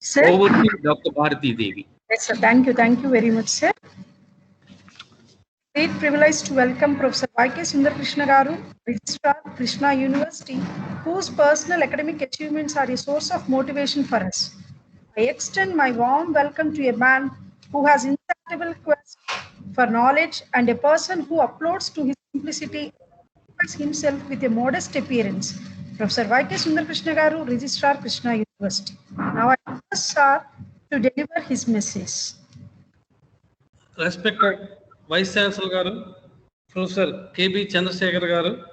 Sir? Over to Dr. Bharati Devi. Yes, sir. Thank you very much, sir. Great privilege to welcome Professor Y.K. Sundar Krishna Garu, Registrar, Krishna University, whose personal academic achievements are a source of motivation for us. I extend my warm welcome to a man who has insatiable quest for knowledge and a person who uploads to his simplicity himself with a modest appearance. Professor Y.K. Sundar Krishna Garu, Registrar, Krishna University. Now I request sir to deliver his message. Respected Vice Chancellor Garu, Professor K.B. Chandrasekhar Garu,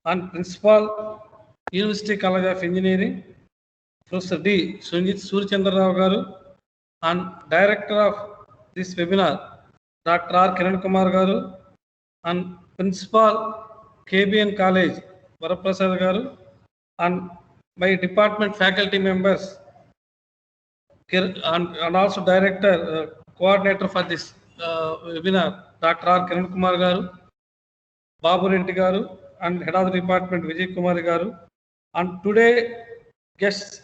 and Principal, University College of Engineering, Professor D. Sunjit Surchandra Rao Garu, and Director of this webinar, Dr. R. Kiran Kumar Garu, and Principal, KBN College, Varaprasad Garu, and my department faculty members, and also Director, Coordinator for this webinar, Dr. R. Kiran Kumar Garu, Babu Reddy Garu, and Head of the Department, Vijay Kumar Garu, and today guests,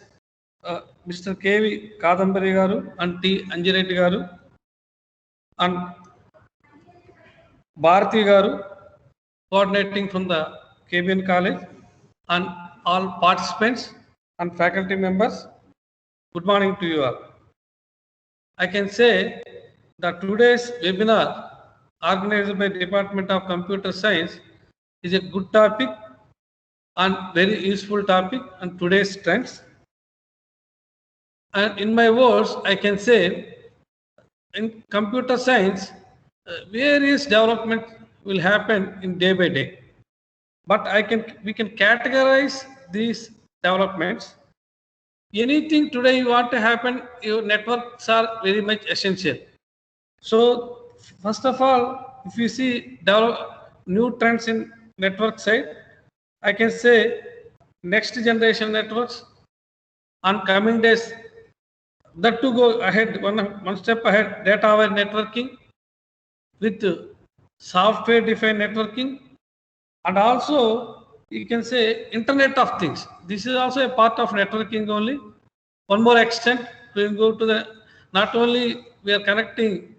Mr. K.V. Kadambari Garu and T. Anjireddy Garu, and Bharati Garu, coordinating from the KBN College, and all participants and faculty members, good morning to you all. I can say that today's webinar organized by Department of Computer Science is a good topic and very useful topic on today's trends. And in my words, I can say in computer science, various development will happen in day by day. But we can categorize these developments. Anything today you want to happen, your networks are very much essential. So first of all, if you see new trends in network side, I can say next generation networks on coming days, that to go ahead, one step ahead, data aware networking with software defined networking, and also you can say Internet of Things. This is also a part of networking only. One more extent, we will go to the, not only we are connecting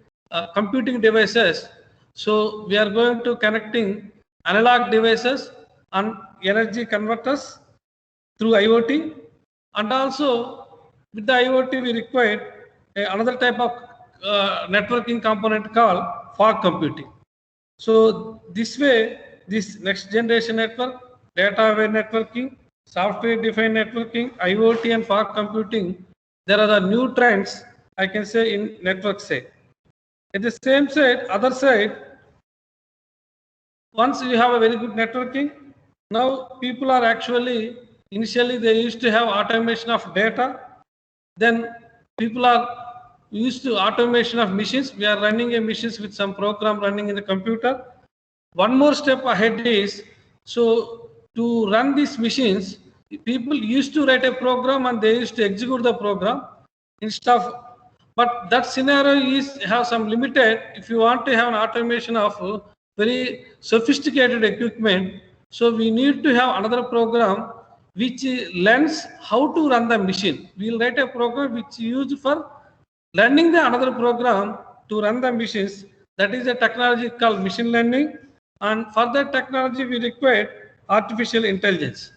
computing devices, so we are going to connecting analog devices and energy converters through IoT, and also with the IoT we require another type of networking component called fog computing. So this way, this next generation network, data aware networking, software defined networking, IoT and fog computing, there are the new trends I can say in network side. At the same side, other side, once you have a very good networking, now people are actually, initially they used to have automation of data, then people are used to automation of machines. We are running a machines with some program running in the computer. One more step ahead is, so to run these machines, people used to write a program and they used to execute the program instead of, but that scenario is have some limited. If you want to have an automation of very sophisticated equipment, so we need to have another program which learns how to run the machine. We will write a program which is used for learning the another program to run the machines. That is a technology called machine learning, and for that technology we require artificial intelligence.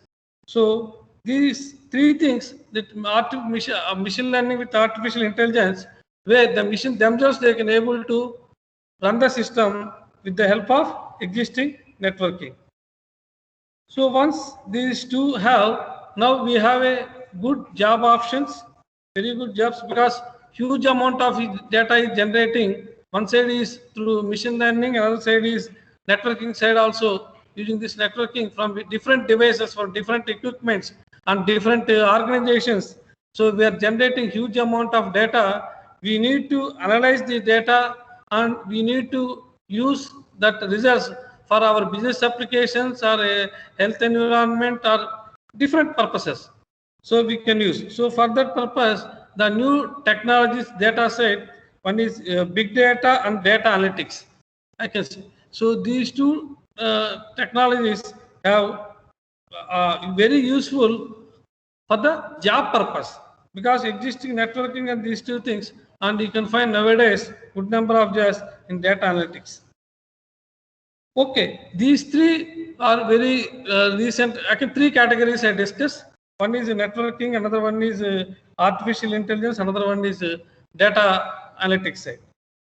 So these three things, that machine learning with artificial intelligence, where the machine themselves they can able to run the system with the help of existing networking. So once these two have, now we have a good job options, very good jobs, because huge amount of data is generating. One side is through machine learning, another side is networking side also, using this networking from different devices for different equipments and different organizations. So we are generating huge amount of data. We need to analyze the data and we need to use that results for our business applications or a health environment or different purposes. So we can use. So for that purpose, the new technologies data set, one is big data and data analytics, I can say. So these two technologies have very useful for the job purpose, because existing networking and these two things, and you can find nowadays good number of jobs in data analytics. Okay, these three are very recent. Actually, three categories I discussed. One is networking, another one is artificial intelligence, another one is data analytics side.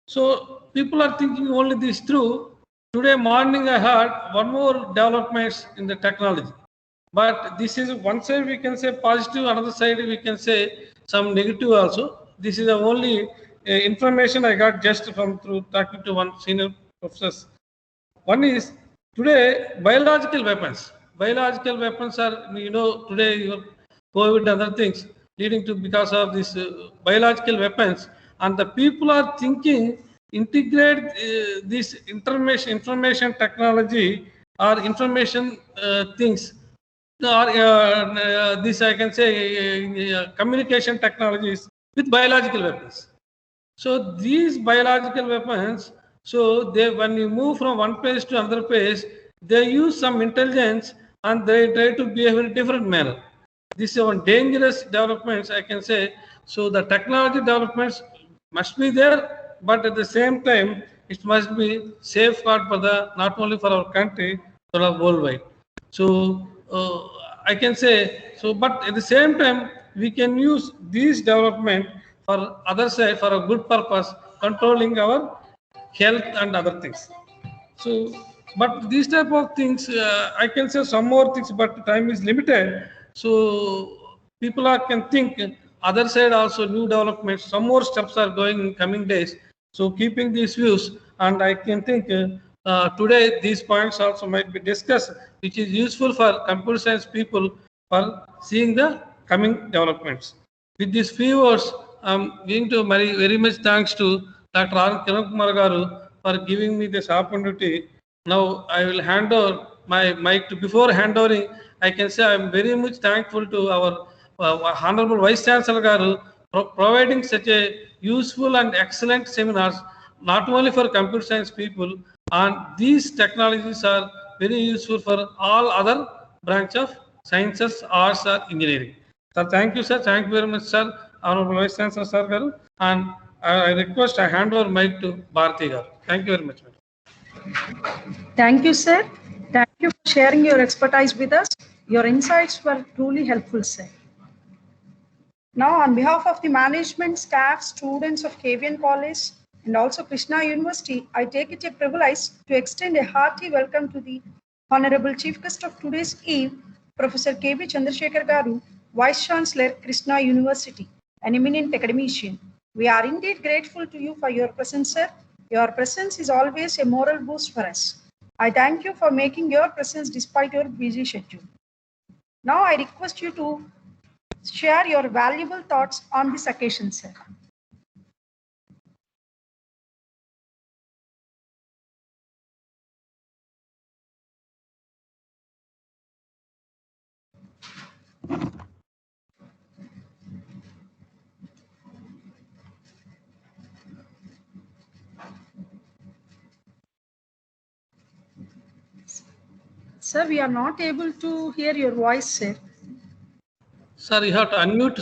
So people are thinking only these through. Today morning I heard one more developments in the technology. But this is one side we can say positive, another side we can say some negative also. This is the only information I got just from through talking to one senior professor. One is today biological weapons. Biological weapons are, today COVID and other things leading to because of this biological weapons, and the people are thinking integrate this information technology or information things or this I can say communication technologies with biological weapons. So these biological weapons, so they when you move from one place to another place, they use some intelligence and they try to behave in a different manner. This is one dangerous developments I can say. So the technology developments must be there, but at the same time it must be safeguard for the not only for our country but worldwide. So I can say so, but at the same time we can use these development for other side for a good purpose, controlling our health and other things. So, but these type of things, I can say some more things, but time is limited. So people are can think other side also new developments. Some more steps are going in coming days. So keeping these views, and I can think today these points also might be discussed, which is useful for computer science people for seeing the coming developments. With these few words, I'm going to very much thanks to Dr. R. Kiran Kumar Garu for giving me this opportunity. Now I will hand over my mic to. Before handovering, I can say I am very much thankful to our Honorable Vice Chancellor Garu for providing such a useful and excellent seminars, not only for computer science people, and these technologies are very useful for all other branch of sciences, arts, or engineering. Sir, thank you, sir. Thank you very much, sir. Honorable Vice Chancellor, sir, Garu. And I request I hand over mic to Bharati Garu. Thank you very much, madam. Thank you, sir. Thank you for sharing your expertise with us. Your insights were truly helpful, sir. Now, on behalf of the management, staff, students of KVN College and also Krishna University, I take it a privilege to extend a hearty welcome to the Honorable Chief Guest of today's eve, Professor K.V. Chandrasekhar Garu, Vice Chancellor, Krishna University, an eminent academician. We are indeed grateful to you for your presence, sir. Your presence is always a moral boost for us. I thank you for making your presence despite your busy schedule. Now, I request you to share your valuable thoughts on this occasion, sir. Sir, we are not able to hear your voice, sir. Sir, you have to unmute